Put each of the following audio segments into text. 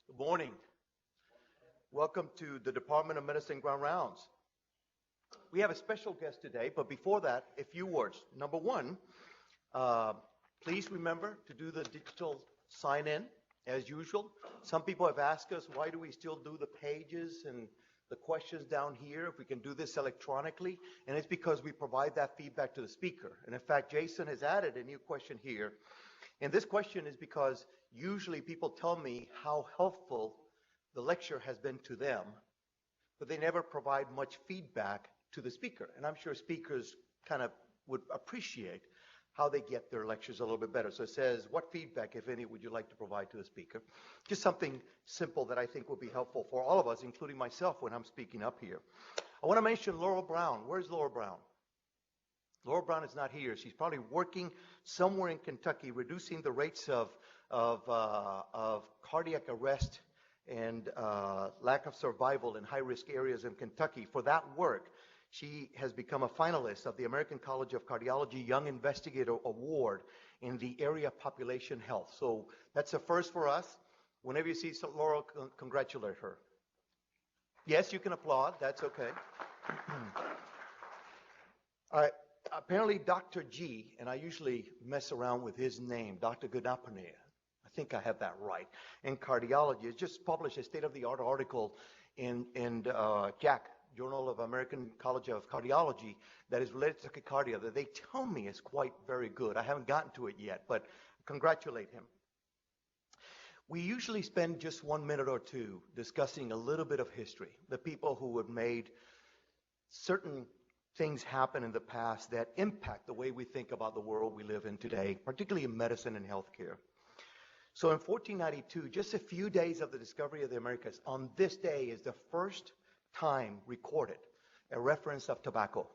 Good morning. Welcome to the Department of Medicine Ground Rounds. We have a special guest today, but before that, a few words. Number one, please remember to do the digital sign-in as usual. Some people have asked us, why do we still do the pages and the questions down here if we can do this electronically? And it's because we provide that feedback to the speaker. And in fact, Jason has added a new question here. And this question is because usually people tell me how helpful the lecture has been to them, but they never provide much feedback to the speaker. And I'm sure speakers kind of would appreciate how they get their lectures a little bit better. So it says, what feedback, if any, would you like to provide to the speaker? Just something simple that I think will be helpful for all of us, including myself when I'm speaking up here. I want to mention Laurel Brown. Where's Laurel Brown? Laurel Brown is not here. She's probably working somewhere in Kentucky, reducing the rates of cardiac arrest and lack of survival in high-risk areas in Kentucky. For that work, she has become a finalist of the American College of Cardiology Young Investigator Award in the area of population health. So that's a first for us. Whenever you see Laurel, congratulate her. Yes, you can applaud. That's okay. Apparently, Dr. G, and I usually mess around with his name, Dr. Gunapane, I think I have that right, in cardiology, has just published a state-of-the-art article in JACC, Journal of American College of Cardiology, that is related to tachycardia, that they tell me is quite very good. I haven't gotten to it yet, but congratulate him. We usually spend just 1 minute or two discussing a little bit of history, the people who have made certain things happen in the past that impact the way we think about the world we live in today, particularly in medicine and healthcare. So in 1492, just a few days of the discovery of the Americas, on this day is the first time recorded a reference of tobacco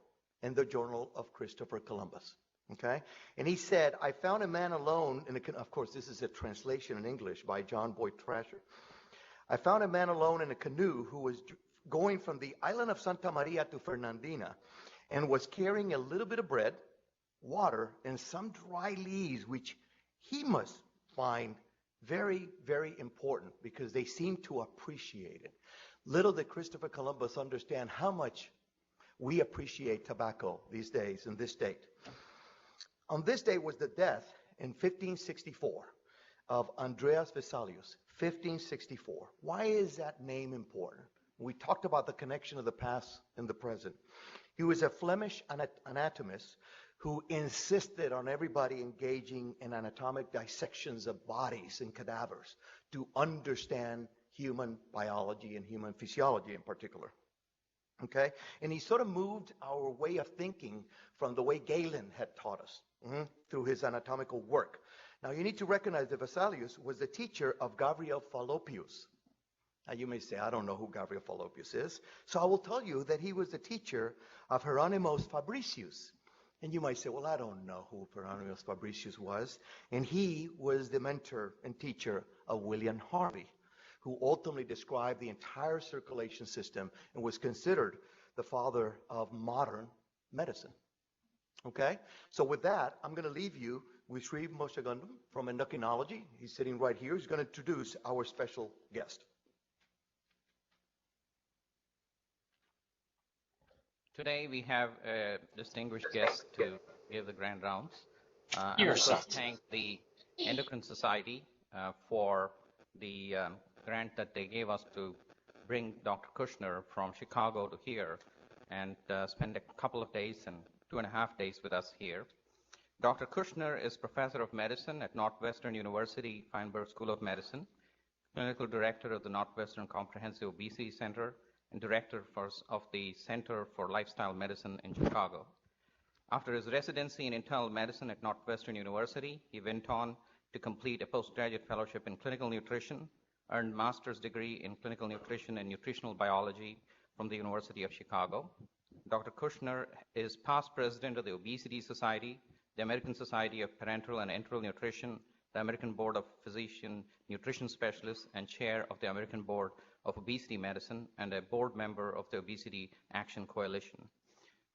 in the journal of Christopher Columbus. Okay? And he said, I found a man alone, and of course this is a translation in English by John Boyd Thrasher. I found a man alone in a canoe who was going from the island of Santa Maria to Fernandina and was carrying a little bit of bread, water, and some dry leaves, which he must find very, very important because they seem to appreciate it. Little did Christopher Columbus understand how much we appreciate tobacco these days in this state. On this day was the death in 1564 of Andreas Vesalius, 1564. Why is that name important? We talked about the connection of the past and the present. He was a Flemish anatomist who insisted on everybody engaging in anatomic dissections of bodies and cadavers to understand human biology and human physiology in particular. Okay? And he sort of moved our way of thinking from the way Galen had taught us through his anatomical work. Now you need to recognize that Vesalius was the teacher of Gabriel Fallopius. Now you may say, I don't know who Gabriel Fallopius is. So I will tell you that he was the teacher of Hieronymus Fabricius. And you might say, well, I don't know who Hieronymus Fabricius was. And he was the mentor and teacher of William Harvey, who ultimately described the entire circulation system and was considered the father of modern medicine. Okay? So with that, I'm going to leave you with Sri Moshagundam from Endocrinology. He's sitting right here. He's going to introduce our special guest. Today we have a distinguished guest to give the grand rounds. I want to first thank the Endocrine Society for the grant that they gave us to bring Dr. Kushner from Chicago to here and spend a couple of days and 2.5 days with us here. Dr. Kushner is Professor of Medicine at Northwestern University Feinberg School of Medicine, Clinical Director of the Northwestern Comprehensive Obesity Center, and Director of the Center for Lifestyle Medicine in Chicago. After his residency in internal medicine at Northwestern University, he went on to complete a postgraduate fellowship in clinical nutrition, earned master's degree in clinical nutrition and nutritional biology from the University of Chicago. Dr. Kushner is past president of the Obesity Society, the American Society of Parenteral and Enteral Nutrition, the American Board of Physician Nutrition Specialists, and chair of the American Board of Obesity Medicine, and a board member of the Obesity Action Coalition.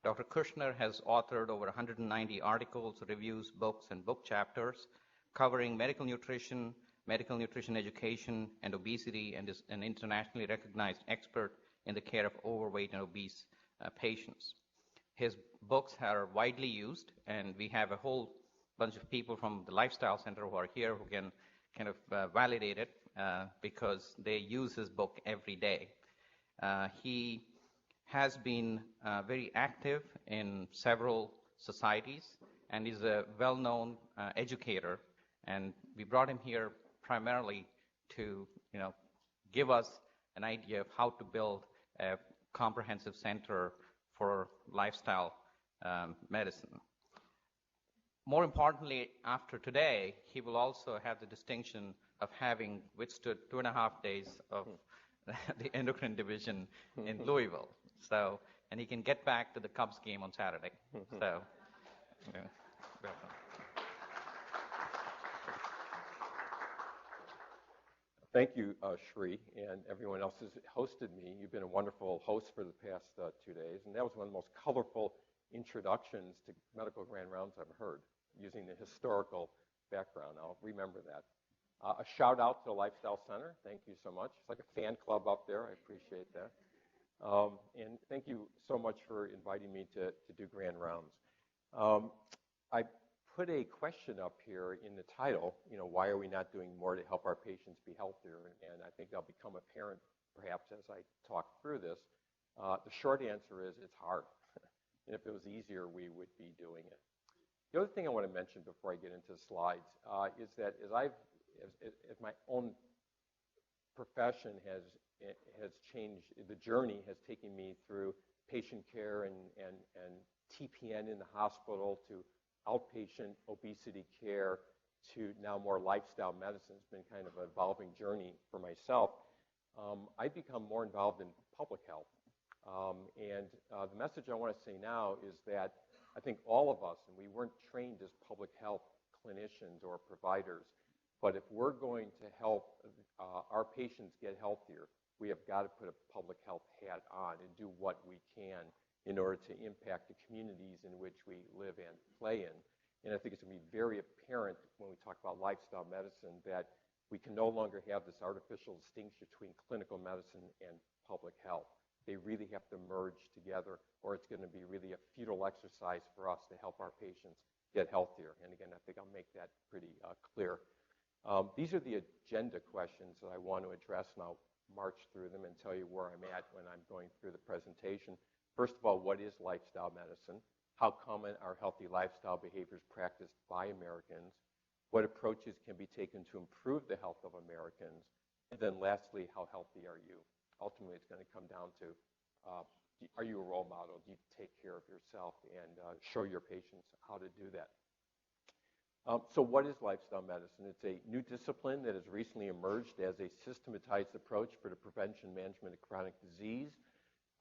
Dr. Kushner has authored over 190 articles, reviews, books, and book chapters covering medical nutrition, medical nutrition education and obesity, and is an internationally recognized expert in the care of overweight and obese patients. His books are widely used, and we have a whole bunch of people from the Lifestyle Center who are here who can kind of validate it because they use his book every day. He has been very active in several societies, and is a well-known educator. And we brought him here primarily to, give us an idea of how to build a comprehensive center for lifestyle medicine. More importantly, after today, he will also have the distinction of having withstood 2.5 days of the endocrine division in Louisville. So, and he can get back to the Cubs game on Saturday. So, welcome. Thank you, Shri, and everyone else who's hosted me. You've been a wonderful host for the past 2 days, and that was one of the most colorful introductions to medical grand rounds I've heard, using the historical background. I'll remember that. A shout out to the Lifestyle Center. Thank you so much. It's like a fan club up there. I appreciate that. And thank you so much for inviting me to do grand rounds. I put a question up here in the title, why are we not doing more to help our patients be healthier? And I think that'll become apparent perhaps as I talk through this. The short answer is it's hard. And if it was easier, we would be doing it. The other thing I want to mention before I get into the slides is that as my own profession has changed, the journey has taken me through patient care and TPN in the hospital to outpatient obesity care to now more lifestyle medicine. It's been kind of an evolving journey for myself. I've become more involved in public health. And the message I want to say now is that I think all of us, and we weren't trained as public health clinicians or providers, but if we're going to help our patients get healthier, we have got to put a public health hat on and do what we can in order to impact the communities in which we live and play in. And I think it's going to be very apparent when we talk about lifestyle medicine that we can no longer have this artificial distinction between clinical medicine and public health. They really have to merge together, or it's going to be really a futile exercise for us to help our patients get healthier. And again, I think I'll make that pretty clear. These are the agenda questions that I want to address, and I'll march through them and tell you where I'm at when I'm going through the presentation. First of all, what is lifestyle medicine? How common are healthy lifestyle behaviors practiced by Americans? What approaches can be taken to improve the health of Americans? And then lastly, how healthy are you? Ultimately, it's going to come down to, are you a role model? Do you take care of yourself and show your patients how to do that? So what is lifestyle medicine? It's a new discipline that has recently emerged as a systematized approach for the prevention and management of chronic disease.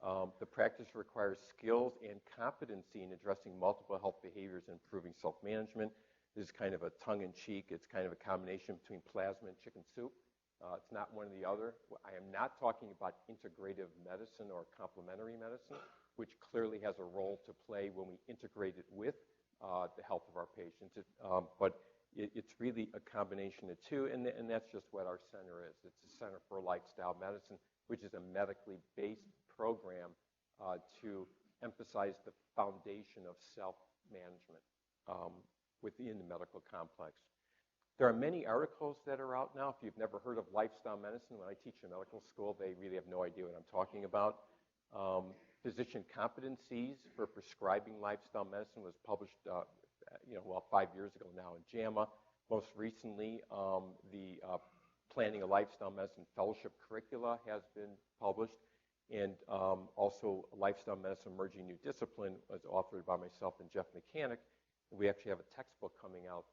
The practice requires skills and competency in addressing multiple health behaviors and improving self-management. This is kind of a tongue-in-cheek. It's kind of a combination between plasma and chicken soup. It's not one or the other. I am not talking about integrative medicine or complementary medicine, which clearly has a role to play when we integrate it with the health of our patients. But it's really a combination of two, and that's just what our center is. It's a Center for Lifestyle Medicine, which is a medically based program to emphasize the foundation of self-management within the medical complex. There are many articles that are out now. If you've never heard of lifestyle medicine, when I teach in medical school, they really have no idea what I'm talking about. Physician competencies for prescribing lifestyle medicine was published, 5 years ago now in JAMA. Most recently, the Planning a Lifestyle Medicine Fellowship Curricula has been published, and also Lifestyle Medicine Emerging New Discipline was authored by myself and Jeff Mechanic. We actually have a textbook coming out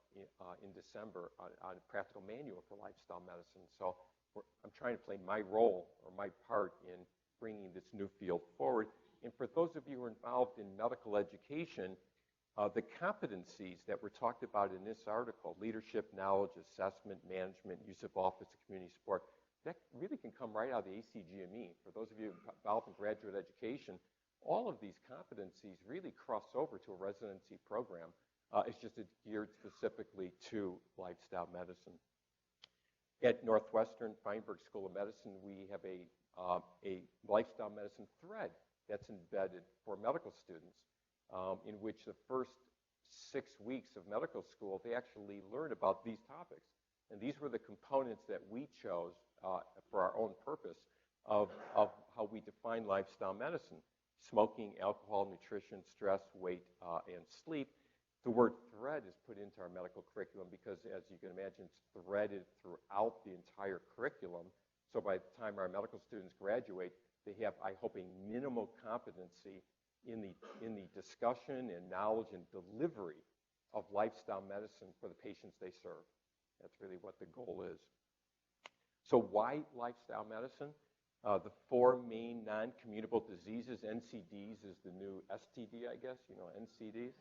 in December on a practical manual for lifestyle medicine. So I'm trying to play my role or my part in bringing this new field forward. And for those of you who are involved in medical education, the competencies that were talked about in this article, leadership, knowledge, assessment, management, use of office, and community support, that really can come right out of the ACGME. For those of you involved in graduate education, all of these competencies really cross over to a residency program. It's just geared specifically to lifestyle medicine. At Northwestern Feinberg School of Medicine, we have a lifestyle medicine thread that's embedded for medical students, in which the first 6 weeks of medical school, they actually learn about these topics. And these were the components that we chose for our own purpose of how we define lifestyle medicine: smoking, alcohol, nutrition, stress, weight, and sleep. The word thread is put into our medical curriculum because, as you can imagine, it's threaded throughout the entire curriculum. So by the time our medical students graduate, they have, I hope, a minimal competency in the discussion and knowledge and delivery of lifestyle medicine for the patients they serve. That's really what the goal is. So why lifestyle medicine? The 4 main non-communicable diseases. NCDs is the new STD, I guess, NCDs.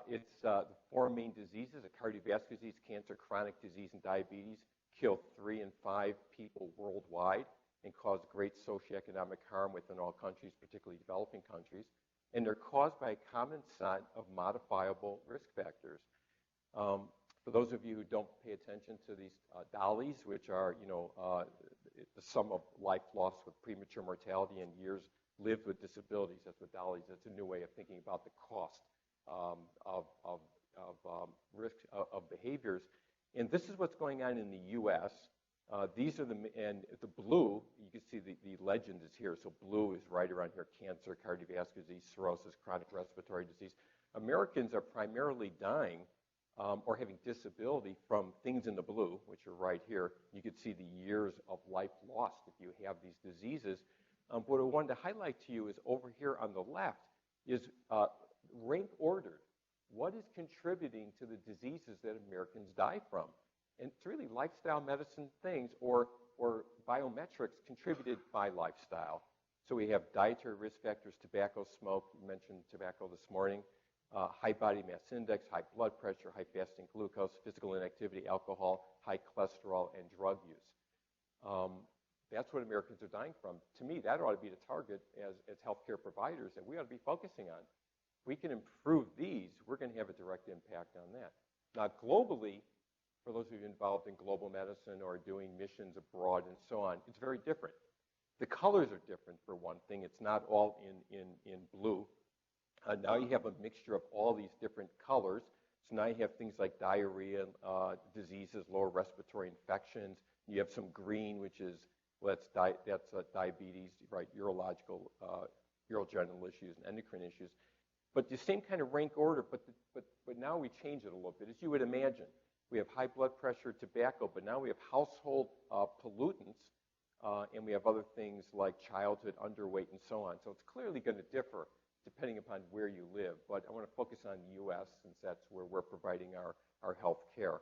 It's the 4 main diseases: a cardiovascular disease, cancer, chronic disease, and diabetes. Kill 3 in 5 people worldwide and cause great socioeconomic harm within all countries, particularly developing countries. And they're caused by a common set of modifiable risk factors. For those of you who don't pay attention to these Dollys, which are, the sum of life lost with premature mortality and years lived with disabilities. That's what Dollys. That's a new way of thinking about the cost of risk of behaviors. And this is what's going on in the U.S. These are and the blue, you can see the legend is here. So blue is right around here: cancer, cardiovascular disease, cirrhosis, chronic respiratory disease. Americans are primarily dying or having disability from things in the blue, which are right here. You can see the years of life lost if you have these diseases. What I wanted to highlight to you is over here on the left is rank ordered. What is contributing to the diseases that Americans die from? And it's really lifestyle medicine things or biometrics contributed by lifestyle. So we have dietary risk factors: tobacco, smoke. You mentioned tobacco this morning. High body mass index, high blood pressure, high fasting glucose, physical inactivity, alcohol, high cholesterol, and drug use. That's what Americans are dying from. To me, that ought to be the target as healthcare providers that we ought to be focusing on. If we can improve these, we're going to have a direct impact on that. Now, globally, for those of you involved in global medicine or doing missions abroad and so on, it's very different. The colors are different, for one thing. It's not all in blue. Now you have a mixture of all these different colors. So now you have things like diarrhea, diseases, lower respiratory infections. You have some green, which is, well, that's diabetes, right? Urological, urogenital issues and endocrine issues. But the same kind of rank order, but now we change it a little bit. As you would imagine, we have high blood pressure, tobacco, but now we have household pollutants, and we have other things like childhood, underweight, and so on. So it's clearly going to differ depending upon where you live. But I want to focus on the U.S. since that's where we're providing our health care.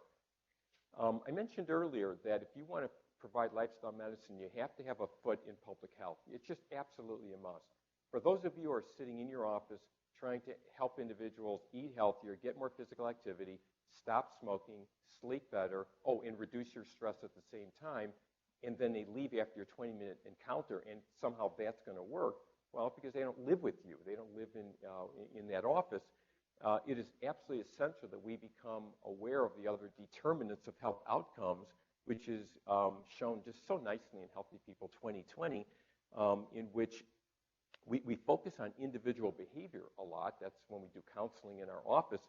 I mentioned earlier that if you want to provide lifestyle medicine, you have to have a foot in public health. It's just absolutely a must. For those of you who are sitting in your office trying to help individuals eat healthier, get more physical activity, stop smoking, sleep better, and reduce your stress at the same time, and then they leave after your 20-minute encounter, and somehow that's going to work, well, because they don't live with you. They don't live in that office. It is absolutely essential that we become aware of the other determinants of health outcomes, which is shown just so nicely in Healthy People 2020, in which we focus on individual behavior a lot. That's when we do counseling in our office.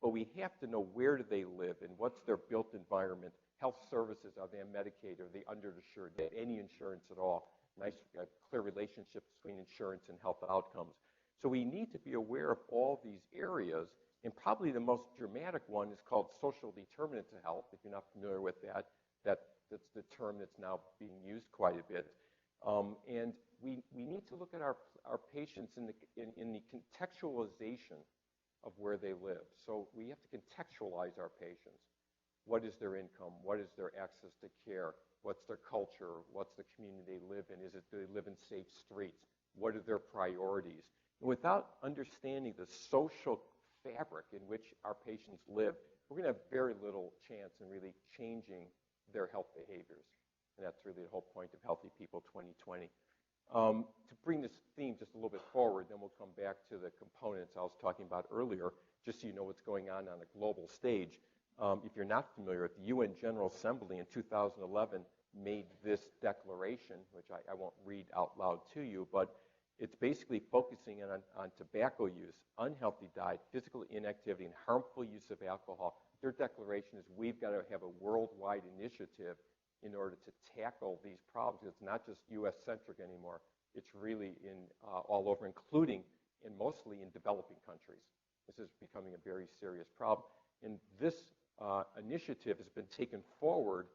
But we have to know where do they live and what's their built environment. Health services, are they on Medicaid? Are they underinsured? Do they have any insurance at all? Nice, clear relationship between insurance and health outcomes. So we need to be aware of all these areas, and probably the most dramatic one is called social determinants of health. If you're not familiar with that, that's the term that's now being used quite a bit. And we need to look at our patients in the contextualization of where they live. So we have to contextualize our patients. What is their income? What is their access to care? What's their culture? What's the community they live in? Do they live in safe streets? What are their priorities? And without understanding the social fabric in which our patients live, we're going to have very little chance in really changing their health behaviors. And that's really the whole point of Healthy People 2020. To bring this theme just a little bit forward, then we'll come back to the components I was talking about earlier, just so you know what's going on a global stage. If you're not familiar, the UN General Assembly in 2011 made this declaration, which I won't read out loud to you, but it's basically focusing on tobacco use, unhealthy diet, physical inactivity, and harmful use of alcohol. Their declaration is we've got to have a worldwide initiative in order to tackle these problems. It's not just U.S.-centric anymore. It's really in all over, including and mostly in developing countries. This is becoming a very serious problem. And this initiative has been taken forward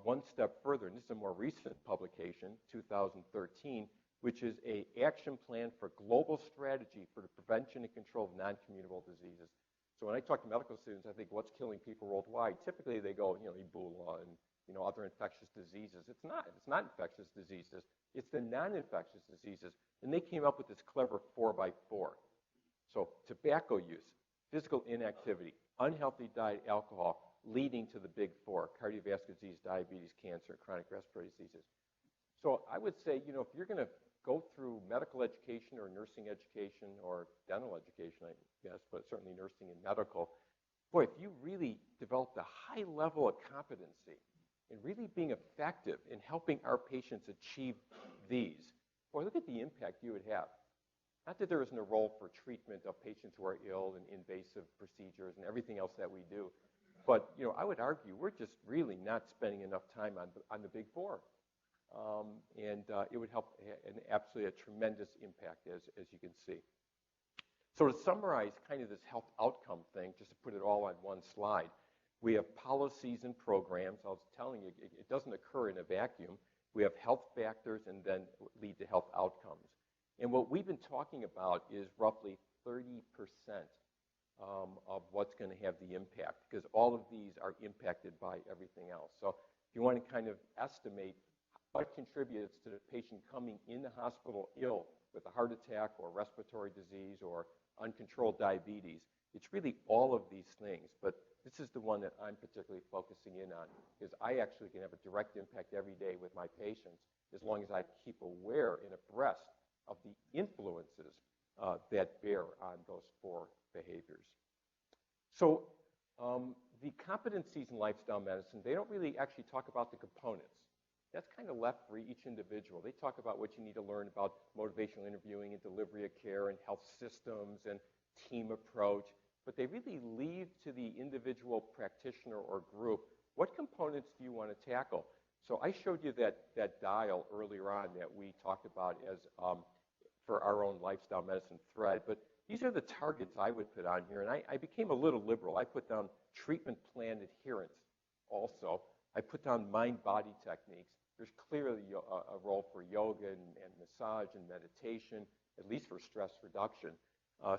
one step further, and this is a more recent publication, 2013, which is an action plan for global strategy for the prevention and control of non-communicable diseases. So when I talk to medical students, I think, what's killing people worldwide? Typically, they go, Ebola and other infectious diseases. It's not infectious diseases. It's the non-infectious diseases. And they came up with this clever 4x4. So tobacco use, physical inactivity, unhealthy diet, alcohol, leading to the big four: cardiovascular disease, diabetes, cancer, and chronic respiratory diseases. So I would say, if you're going to go through medical education or nursing education or dental education, I guess, but certainly nursing and medical, boy, if you really developed a high level of competency in really being effective in helping our patients achieve these, boy, look at the impact you would have. Not that there isn't a role for treatment of patients who are ill and invasive procedures and everything else that we do, but I would argue we're just really not spending enough time on the big four. And it would help and absolutely a tremendous impact, as you can see. So to summarize kind of this health outcome thing, just to put it all on one slide, we have policies and programs. I was telling you, it doesn't occur in a vacuum. We have health factors and then lead to health outcomes. And what we've been talking about is roughly 30% of what's going to have the impact, because all of these are impacted by everything else. So if you want to kind of estimate what contributes to the patient coming in the hospital ill with a heart attack or respiratory disease or uncontrolled diabetes, it's really all of these things. But this is the one that I'm particularly focusing in on, because I actually can have a direct impact every day with my patients as long as I keep aware and abreast of the influences that bear on those four behaviors. So the competencies in lifestyle medicine, they don't really actually talk about the components. That's kind of left for each individual. They talk about what you need to learn about motivational interviewing and delivery of care and health systems and team approach, but they really leave to the individual practitioner or group, what components do you want to tackle? So I showed you that dial earlier on that we talked about as for our own lifestyle medicine thread, but these are the targets I would put on here, and I became a little liberal. I put down treatment plan adherence also. I put down mind-body techniques. There's clearly a role for yoga and massage and meditation, at least for stress reduction.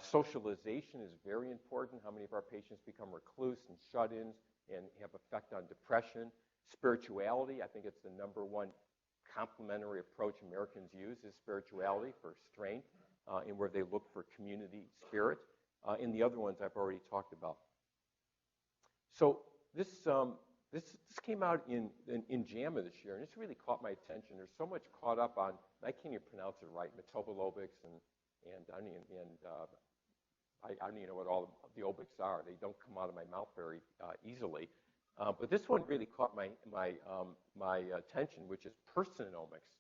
Socialization is very important. How many of our patients become recluse and shut-ins and have effect on depression? Spirituality, I think it's the number one complementary approach Americans use is spirituality for strength and where they look for community spirit. And the other ones I've already talked about. So this came out in JAMA this year, and it's really caught my attention. There's so much caught up on, I can't even pronounce it right, metabolomics, and I don't even know what all the obics are. They don't come out of my mouth very easily. But this one really caught my attention, which is personomics.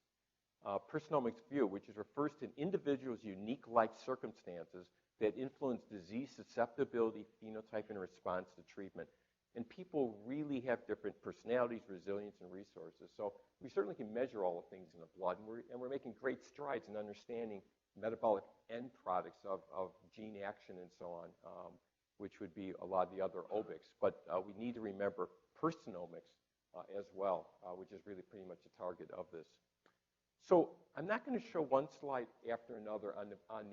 Personomics view, which refers to an individual's unique life circumstances that influence disease susceptibility, phenotype, and response to treatment. And people really have different personalities, resilience, and resources. So we certainly can measure all the things in the blood, and we're making great strides in understanding metabolic end products of gene action and so on, which would be a lot of the other obics. But we need to remember personomics as well, which is really pretty much the target of this. So I'm not going to show one slide after another on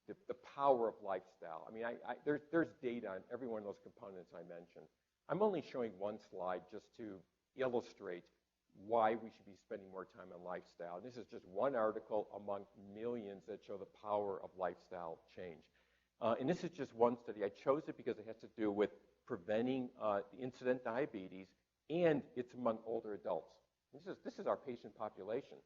the power of lifestyle. I mean, there's data on every one of those components I mentioned. I'm only showing one slide just to illustrate why we should be spending more time on lifestyle. This is just one article among millions that show the power of lifestyle change. And this is just one study. I chose it because it has to do with preventing incident diabetes, and it's among older adults. This is our patient population.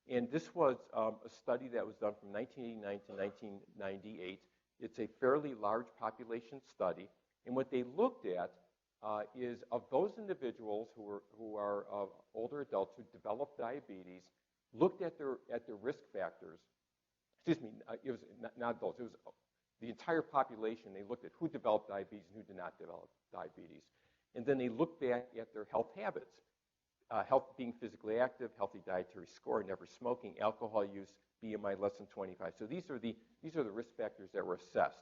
And this was a study that was done from 1989 to 1998. It's a fairly large population study. And what they looked at is of those individuals who are older adults who develop diabetes, looked at their risk factors. Excuse me, it was not adults. It was the entire population. They looked at who developed diabetes and who did not develop diabetes, and then they looked back at their health habits. Health, being physically active, healthy dietary score, never smoking, alcohol use, BMI less than 25. So these are the risk factors that were assessed.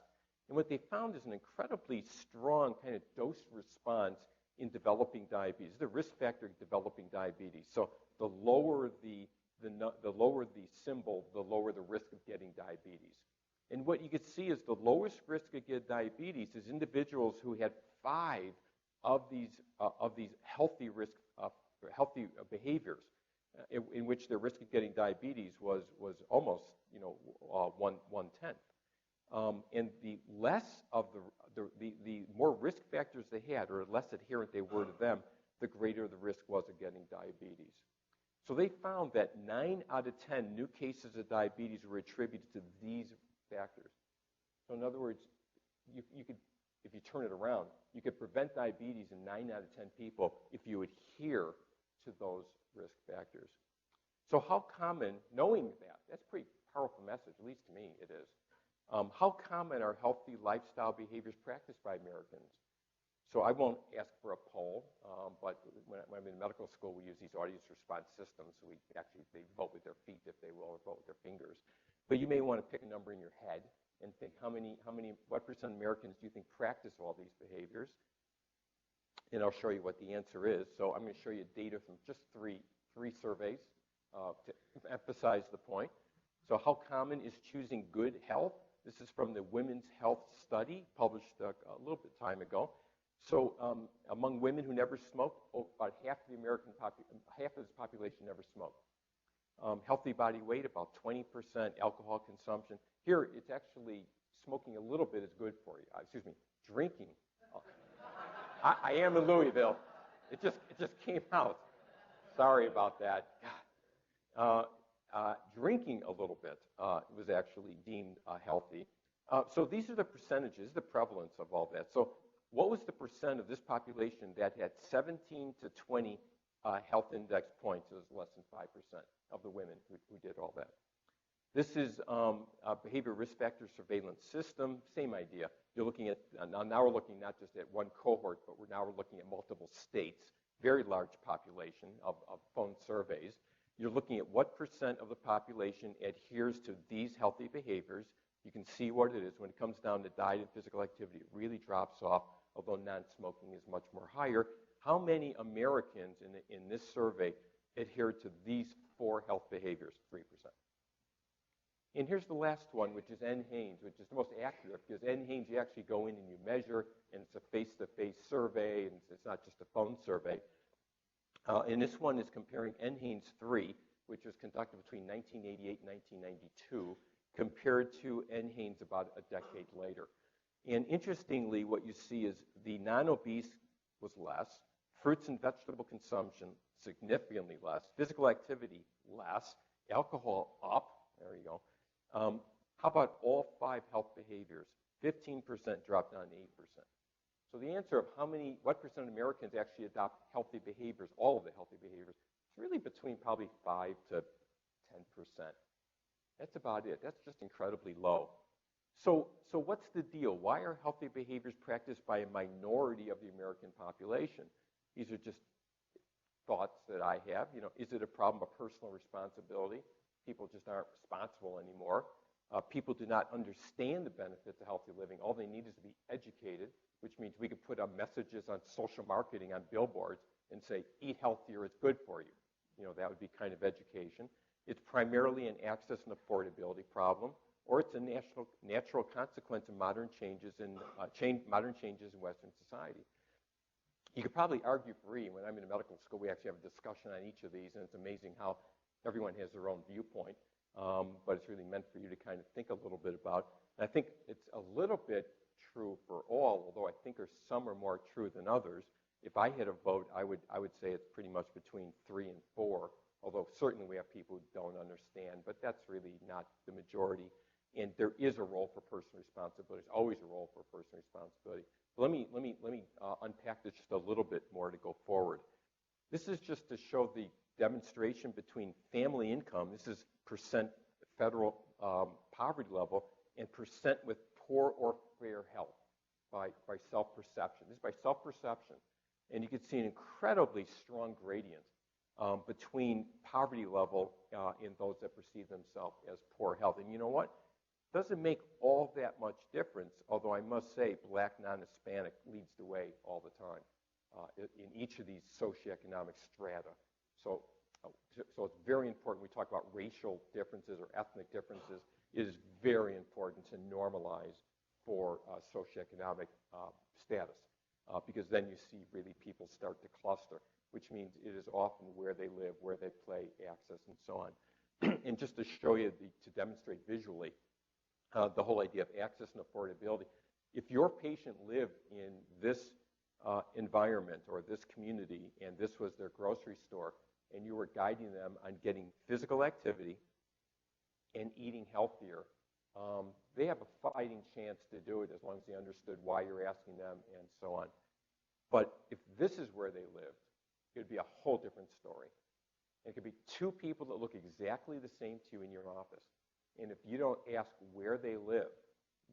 And what they found is an incredibly strong kind of dose response in developing diabetes. The risk factor of developing diabetes. So the lower the symbol, the lower the risk of getting diabetes. And what you can see is the lowest risk of getting diabetes is individuals who had 5 of these healthy risk healthy behaviors, in which the risk of getting diabetes was almost 1/10. And the less of the more risk factors they had, or less adherent they were to them, the greater the risk was of getting diabetes. So they found that 9 out of 10 new cases of diabetes were attributed to these factors. So in other words, you could, if you turn it around, you could prevent diabetes in 9 out of 10 people if you adhere to those risk factors. So how common, knowing that's a pretty powerful message, at least to me it is. How common are healthy lifestyle behaviors practiced by Americans? So I won't ask for a poll, but when I'm in medical school, we use these audience response systems. So they vote with their feet, if they will, or vote with their fingers. But you may want to pick a number in your head and think what % of Americans do you think practice all these behaviors? And I'll show you what the answer is. So I'm going to show you data from just three surveys to emphasize the point. So how common is choosing good health? This is from the Women's Health Study, published a little bit time ago. So among women who never smoked, about half of this population never smoked. Healthy body weight, about 20%. Alcohol consumption. Here, it's actually smoking a little bit is good for you. Drinking. I am in Louisville. It just came out. Sorry about that. Drinking a little bit was actually deemed healthy. So these are the percentages, the prevalence of all that. So what was the % of this population that had 17 to 20 health index points? It was less than 5% of the women who did all that. This is a behavior risk factor surveillance system. Same idea. You're looking at, now we're looking not just at one cohort, but we're looking at multiple states, very large population of phone surveys. You're looking at what % of the population adheres to these healthy behaviors. You can see what it is. When it comes down to diet and physical activity, it really drops off, although non-smoking is much more higher. How many Americans in this survey adhere to these 4 health behaviors? 3%. And here's the last one, which is NHANES, which is the most accurate, because NHANES, you actually go in and you measure, and it's a face-to-face survey, and it's not just a phone survey. And this one is comparing NHANES 3, which was conducted between 1988 and 1992, compared to NHANES about a decade later. And interestingly, what you see is the non-obese was less, fruits and vegetable consumption significantly less, physical activity less, alcohol up, there you go. How about all 5 health behaviors? 15% dropped down to 8%. So the answer of what % of Americans actually adopt healthy behaviors, all of the healthy behaviors, it's really between probably 5 to 10%. That's about it. That's just incredibly low. So what's the deal? Why are healthy behaviors practiced by a minority of the American population? These are just thoughts that I have. Is it a problem of personal responsibility? People just aren't responsible anymore. People do not understand the benefits of healthy living. All they need is to be educated, which means we could put up messages on social marketing on billboards and say, eat healthier, it's good for you. That would be kind of education. It's primarily an access and affordability problem, or it's a natural consequence of modern changes in Western society. You could probably argue free. When I'm in medical school, we actually have a discussion on each of these, and it's amazing how everyone has their own viewpoint, but it's really meant for you to kind of think a little bit about. And I think it's a little bit true for all, although I think some are more true than others. If I had a vote, I would say it's pretty much between 3 and 4, although certainly we have people who don't understand, but that's really not the majority. And there is a role for personal responsibility. There's always a role for personal responsibility. But let me unpack this just a little bit more to go forward. This is just to show the demonstration between family income. This is percent federal poverty level and percent with poor or fair health by self-perception. This is by self-perception. And you can see an incredibly strong gradient between poverty level in those that perceive themselves as poor health. And you know what? Doesn't make all that much difference, although I must say Black non-Hispanic leads the way all the time in each of these socioeconomic strata. So it's very important we talk about racial differences or ethnic differences. It is very important to normalize for socioeconomic status because then you see really people start to cluster, which means it is often where they live, where they play, access, and so on. And just to show you, to demonstrate visually, the whole idea of access and affordability. If your patient lived in this environment or this community and this was their grocery store and you were guiding them on getting physical activity and eating healthier, they have a fighting chance to do it as long as they understood why you're asking them and so on. But if this is where they lived, it would be a whole different story. It could be two people that look exactly the same to you in your office. And if you don't ask where they live,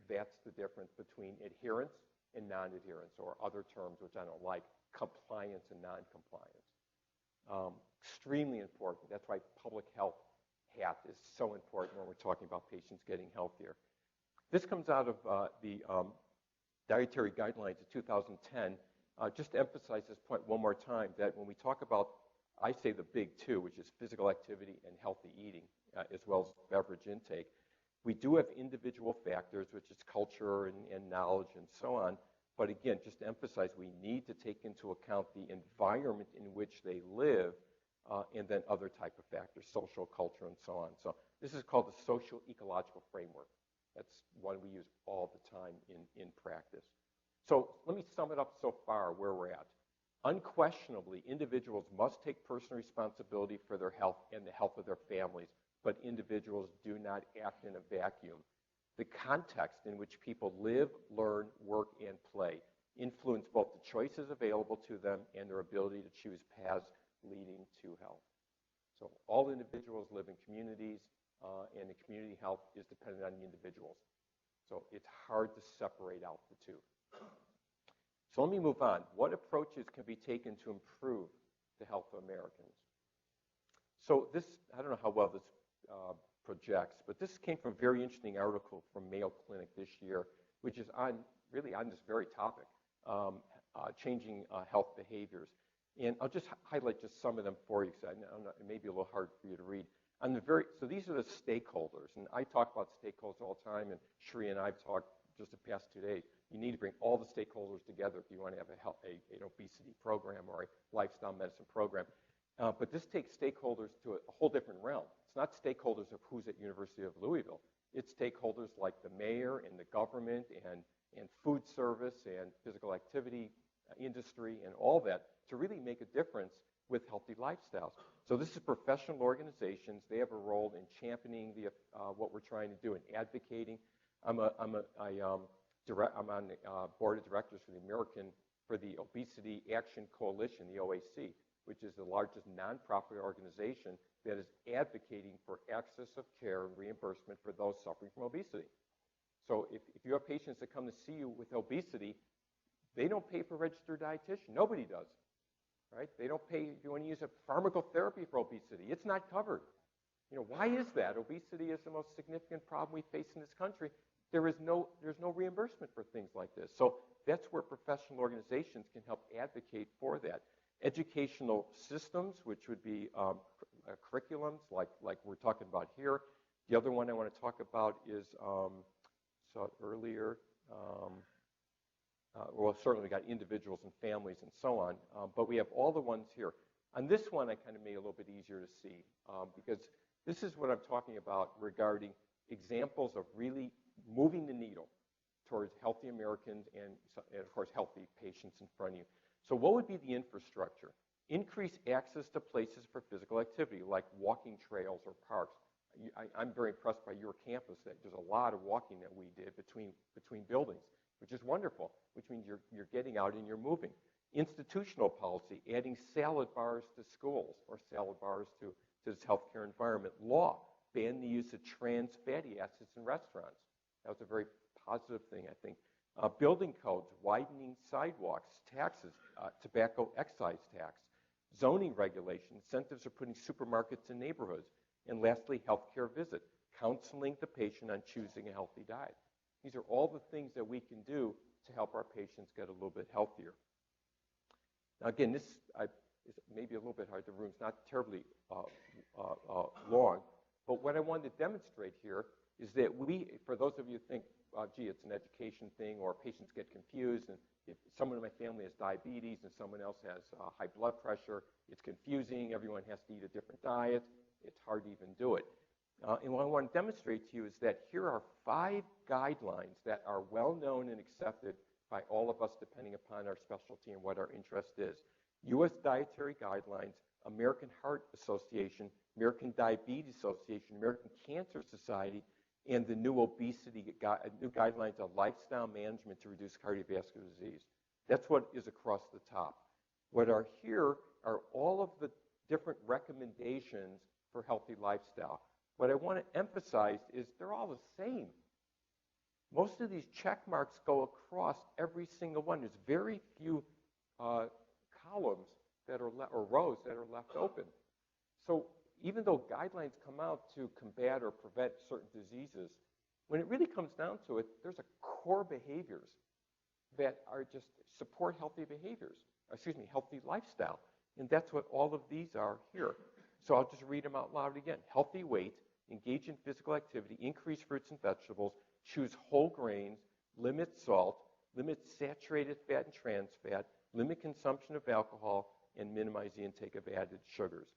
that's the difference between adherence and non-adherence, or other terms which I don't like, compliance and non-compliance. Extremely important. That's why public health hat is so important when we're talking about patients getting healthier. This comes out of the Dietary Guidelines of 2010. Just to emphasize this point one more time, that when we talk about, I say the big two, which is physical activity and healthy eating, as well as beverage intake, we do have individual factors, which is culture and knowledge and so on. But again, just to emphasize, we need to take into account the environment in which they live and then other type of factors, social, culture, and so on. So this is called the social ecological framework. That's one we use all the time in practice. So let me sum it up so far where we're at. Unquestionably, individuals must take personal responsibility for their health and the health of their families, but individuals do not act in a vacuum. The context in which people live, learn, work, and play influence both the choices available to them and their ability to choose paths leading to health. So all individuals live in communities, and the community health is dependent on the individuals. So it's hard to separate out the two. So let me move on. What approaches can be taken to improve the health of Americans? So this, I don't know how well this projects, but this came from a very interesting article from Mayo Clinic this year, which is really on this very topic, changing health behaviors. And I'll just highlight just some of them for you, because it may be a little hard for you to read. So these are the stakeholders, and I talk about stakeholders all the time, and Shri and I have talked just the past 2 days. You need to bring all the stakeholders together if you want to have an obesity program or a lifestyle medicine program. But this takes stakeholders to a whole different realm. It's not stakeholders of who's at University of Louisville. It's stakeholders like the mayor and the government and food service and physical activity industry and all that to really make a difference with healthy lifestyles. So this is professional organizations. They have a role in championing what we're trying to do and advocating. I'm on the board of directors for the Obesity Action Coalition, the OAC, which is the largest nonprofit organization that is advocating for access of care and reimbursement for those suffering from obesity. So if you have patients that come to see you with obesity, they don't pay for a registered dietitian. Nobody does, right? They don't pay if you want to use a pharmacotherapy for obesity. It's not covered. You know, why is that? Obesity is the most significant problem we face in this country. There's no reimbursement for things like this. So that's where professional organizations can help advocate for that. Educational systems, which would be curriculums like we're talking about here. The other one I want to talk about is, saw it earlier, well, certainly we got individuals and families and so on, but we have all the ones here. On this one, I kind of made it a little bit easier to see because this is what I'm talking about regarding examples of really moving the needle towards healthy Americans and of course, healthy patients in front of you. So what would be the infrastructure? Increase access to places for physical activity, like walking trails or parks. I'm very impressed by your campus that there's a lot of walking that we did between buildings, which is wonderful, which means you're getting out and you're moving. Institutional policy, adding salad bars to schools or salad bars to this healthcare environment. Law, ban the use of trans fatty acids in restaurants. That was a very positive thing, I think. Building codes, widening sidewalks, taxes, tobacco excise tax, zoning regulation, incentives for putting supermarkets in neighborhoods, and lastly, healthcare visit, counseling the patient on choosing a healthy diet. These are all the things that we can do to help our patients get a little bit healthier. Now, again, this is maybe a little bit hard. The room's not terribly long, but what I wanted to demonstrate here is that for those of you who think, gee, it's an education thing, or patients get confused, and if someone in my family has diabetes and someone else has high blood pressure, it's confusing, everyone has to eat a different diet, it's hard to even do it. And what I want to demonstrate to you is that here are 5 guidelines that are well known and accepted by all of us depending upon our specialty and what our interest is. U.S. Dietary Guidelines, American Heart Association, American Diabetes Association, American Cancer Society, and the new new guidelines on lifestyle management to reduce cardiovascular disease. That's what is across the top. What are here are all of the different recommendations for healthy lifestyle. What I want to emphasize is they're all the same. Most of these check marks go across every single one. There's very few columns that are or rows that are left open. So even though guidelines come out to combat or prevent certain diseases, when it really comes down to it, there's a core behaviors that are just support healthy behaviors, healthy lifestyle. And that's what all of these are here. So I'll just read them out loud again. Healthy weight, engage in physical activity, increase fruits and vegetables, choose whole grains, limit salt, limit saturated fat and trans fat, limit consumption of alcohol, and minimize the intake of added sugars.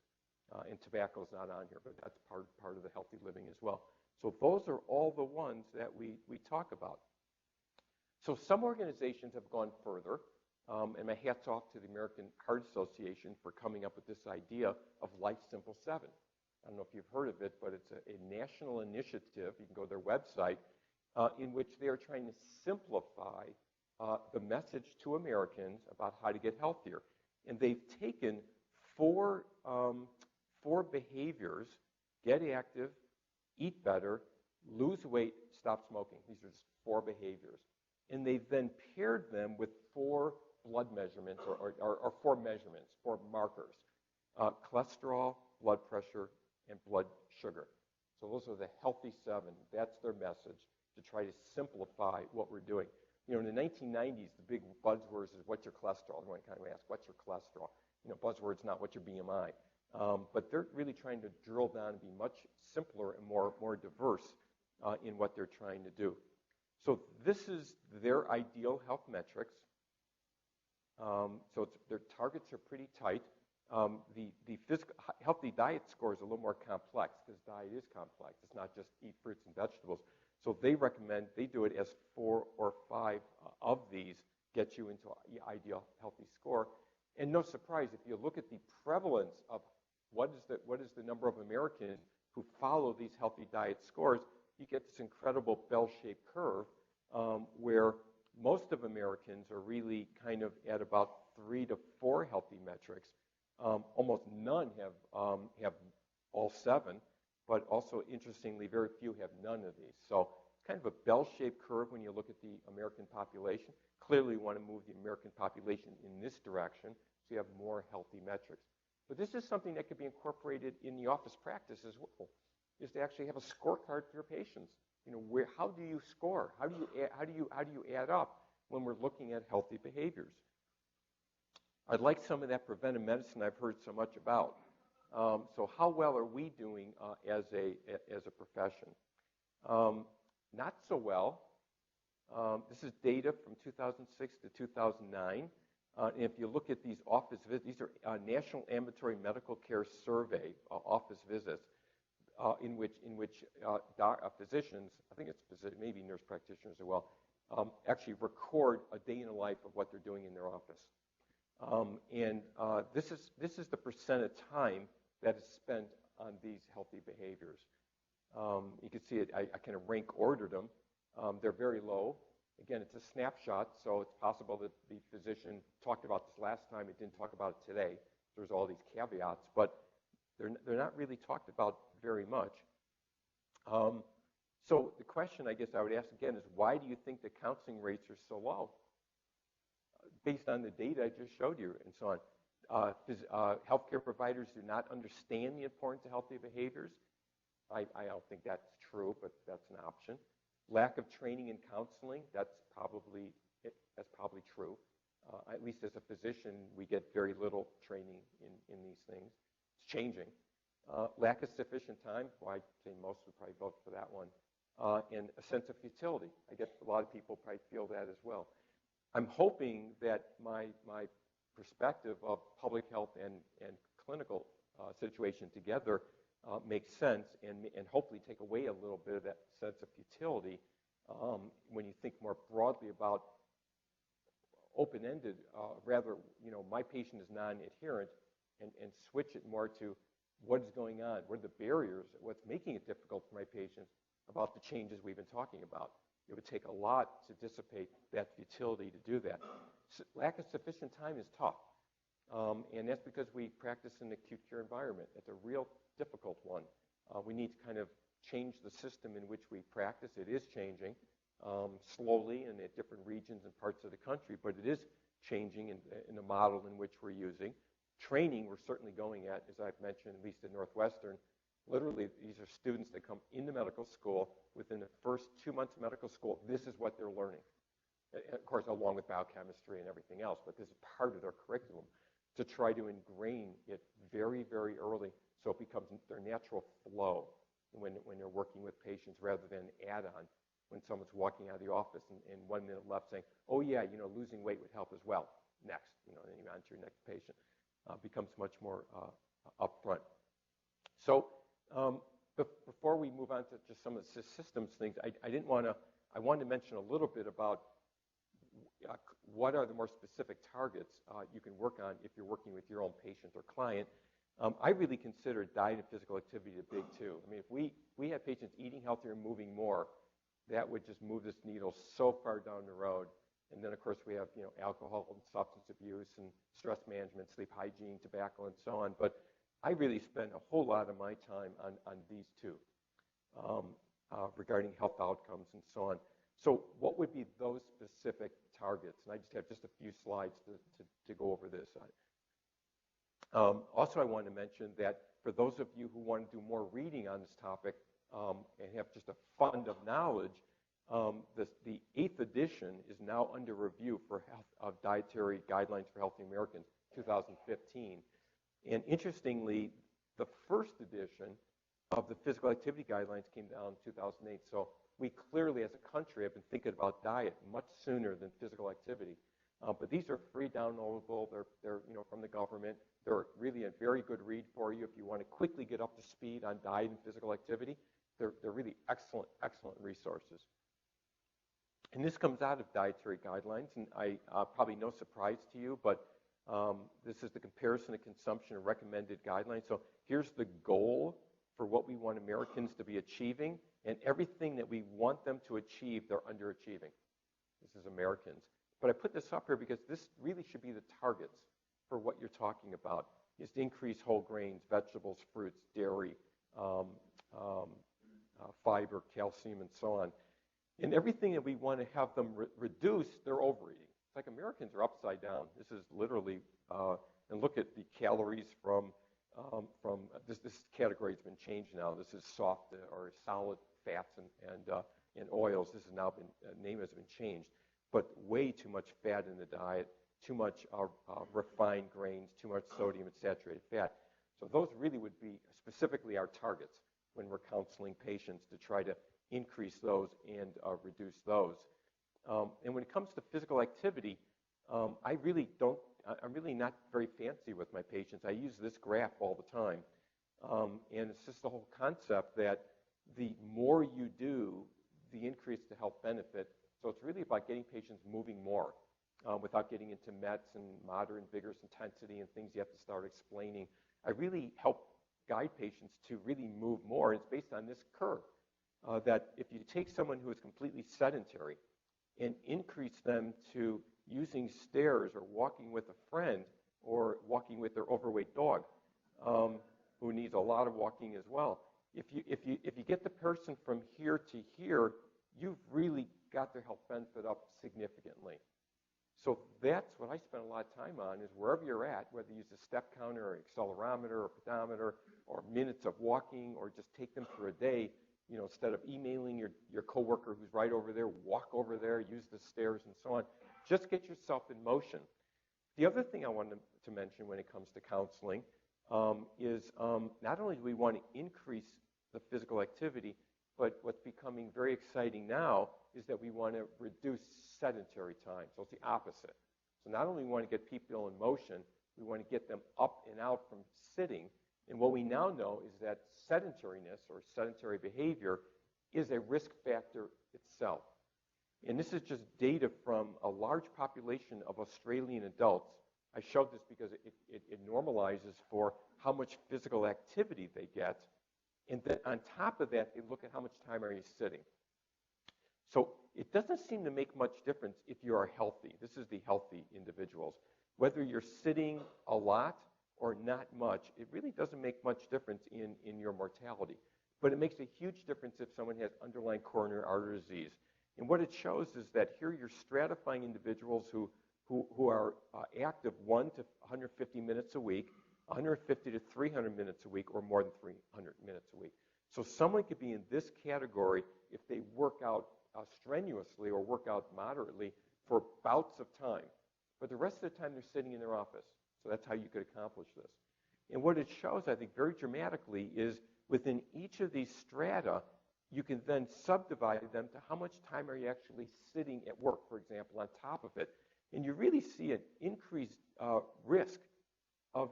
And tobacco is not on here, but that's part of the healthy living as well. So those are all the ones that we talk about. So some organizations have gone further, and my hat's off to the American Heart Association for coming up with this idea of Life Simple 7. I don't know if you've heard of it, but it's a national initiative. You can go to their website, in which they are trying to simplify the message to Americans about how to get healthier. And they've taken four behaviors: get active, eat better, lose weight, stop smoking. These are just 4 behaviors. And they've then paired them with 4 blood measurements or 4 measurements, 4 markers: cholesterol, blood pressure, and blood sugar. So those are the healthy 7. That's their message to try to simplify what we're doing. You know, in the 1990s, the big buzzwords is what's your cholesterol? Everyone kind of asks, what's your cholesterol? You know, buzzwords, not what's your BMI. But they're really trying to drill down and be much simpler and more diverse in what they're trying to do. So this is their ideal health metrics. So their targets are pretty tight. The physical, healthy diet score is a little more complex because diet is complex. It's not just eat fruits and vegetables. So they recommend, they do it as 4 or 5 of these get you into the ideal healthy score. And no surprise, if you look at the prevalence of what is the number of Americans who follow these healthy diet scores, you get this incredible bell-shaped curve where most of Americans are really kind of at about 3 to 4 healthy metrics. Almost none have all 7, but also interestingly, very few have none of these. So kind of a bell-shaped curve when you look at the American population. Clearly, we want to move the American population in this direction so you have more healthy metrics. But this is something that could be incorporated in the office practice as well, is to actually have a scorecard for your patients. You know, how do you score? How do you add up when we're looking at healthy behaviors? I'd like some of that preventive medicine I've heard so much about. So how well are we doing as a profession? Not so well. This is data from 2006 to 2009. And if you look at these office visits, these are National Ambulatory Medical Care Survey office visits, in which physicians, I think it's maybe nurse practitioners as well, actually record a day in the life of what they're doing in their office. This is the percent of time that is spent on these healthy behaviors. You can see it, I kind of rank ordered them. They're very low. Again, it's a snapshot, so it's possible that the physician talked about this last time, it didn't talk about it today. There's all these caveats, but they're not really talked about very much. So the question I guess I would ask again is, why do you think the counseling rates are so low? Based on the data I just showed you and so on. Healthcare providers do not understand the importance of healthy behaviors. I don't think that's true, but that's an option. Lack of training in counseling, that's probably true. At least as a physician, we get very little training in these things. It's changing. Lack of sufficient time, well, I'd say most would probably vote for that one. And a sense of futility. I guess a lot of people probably feel that as well. I'm hoping that my perspective of public health and clinical situation together makes sense and hopefully take away a little bit of that sense of futility when you think more broadly about open-ended, rather, my patient is non-adherent and switch it more to what is going on, what are the barriers, what's making it difficult for my patients about the changes we've been talking about. It would take a lot to dissipate that futility to do that. Lack of sufficient time is tough. And that's because we practice in an acute care environment. It's a real difficult one. We need to kind of change the system in which we practice. It is changing slowly and at different regions and parts of the country, but it is changing in the model in which we're using. Training, we're certainly going at, as I've mentioned, at least at Northwestern. Literally, these are students that come into medical school. Within the first 2 months of medical school, this is what they're learning. Of course, along with biochemistry and everything else, but this is part of their curriculum to try to ingrain it very, very early so it becomes their natural flow when they're working with patients rather than add-on when someone's walking out of the office and 1 minute left saying, oh yeah, losing weight would help as well. Next, and then you're on to your next patient. Becomes much more upfront. So before we move on to just some of the systems things, I wanted to mention a little bit about what are the more specific targets you can work on if you're working with your own patient or client. I really consider diet and physical activity a big two. I mean, if we had patients eating healthier and moving more, that would just move this needle so far down the road. And then, of course, we have alcohol and substance abuse and stress management, sleep hygiene, tobacco, and so on. But I really spend a whole lot of my time on these two regarding health outcomes and so on. So what would be those specific targets? And I just have a few slides to go over this. Also, I want to mention that for those of you who want to do more reading on this topic and have just a fund of knowledge, the 8th edition is now under review for Dietary Guidelines for Healthy Americans, 2015. And interestingly, the first edition of the Physical Activity Guidelines came down in 2008. So we clearly, as a country, have been thinking about diet much sooner than physical activity. But these are free downloadable. They're from the government. They're really a very good read for you if you want to quickly get up to speed on diet and physical activity. They're really excellent resources. And this comes out of Dietary Guidelines, and probably no surprise to you, but this is the comparison of consumption of recommended guidelines. So here's the goal for what we want Americans to be achieving, and everything that we want them to achieve, they're underachieving. This is Americans. But I put this up here because this really should be the targets for what you're talking about, is to increase whole grains, vegetables, fruits, dairy, fiber, calcium, and so on. And everything that we want to have them reduce, they're overeating. It's like Americans are upside down. This is literally, and look at the calories from this category has been changed now. This is soft or solid fats and oils. This has now been, name has been changed. But way too much fat in the diet, too much refined grains, too much sodium and saturated fat. So those really would be specifically our targets when we're counseling patients to try to increase those and reduce those. And when it comes to physical activity, I'm really not very fancy with my patients. I use this graph all the time. And it's just the whole concept that the more you do, the increase the health benefit. So it's really about getting patients moving more without getting into METs and moderate and vigorous intensity and things you have to start explaining. I really help guide patients to really move more. It's based on this curve, that if you take someone who is completely sedentary and increase them to using stairs or walking with a friend or walking with their overweight dog, who needs a lot of walking as well, if you get the person from here to here, you've really got their health benefit up significantly. So that's what I spend a lot of time on, is wherever you're at, whether you use a step counter or accelerometer or pedometer or minutes of walking, or just take them for a day, instead of emailing your coworker who's right over there, walk over there, use the stairs and so on. Just get yourself in motion. The other thing I wanted to mention when it comes to counseling is not only do we want to increase the physical activity, but what's becoming very exciting now is that we want to reduce sedentary time. So it's the opposite. So not only want to get people in motion, we want to get them up and out from sitting. And what we now know is that sedentariness or sedentary behavior is a risk factor itself. And this is just data from a large population of Australian adults. I showed this because it normalizes for how much physical activity they get. And then on top of that, they look at how much time are you sitting. So it doesn't seem to make much difference if you are healthy. This is the healthy individuals. Whether you're sitting a lot or not much, it really doesn't make much difference in your mortality. But it makes a huge difference if someone has underlying coronary artery disease. And what it shows is that here you're stratifying individuals who are active 1 to 150 minutes a week, 150 to 300 minutes a week, or more than 300 minutes a week. So someone could be in this category if they work out strenuously or work out moderately for bouts of time. But the rest of the time they're sitting in their office. So that's how you could accomplish this. And what it shows, I think, very dramatically is within each of these strata, you can then subdivide them to how much time are you actually sitting at work, for example, on top of it. And you really see an increased risk of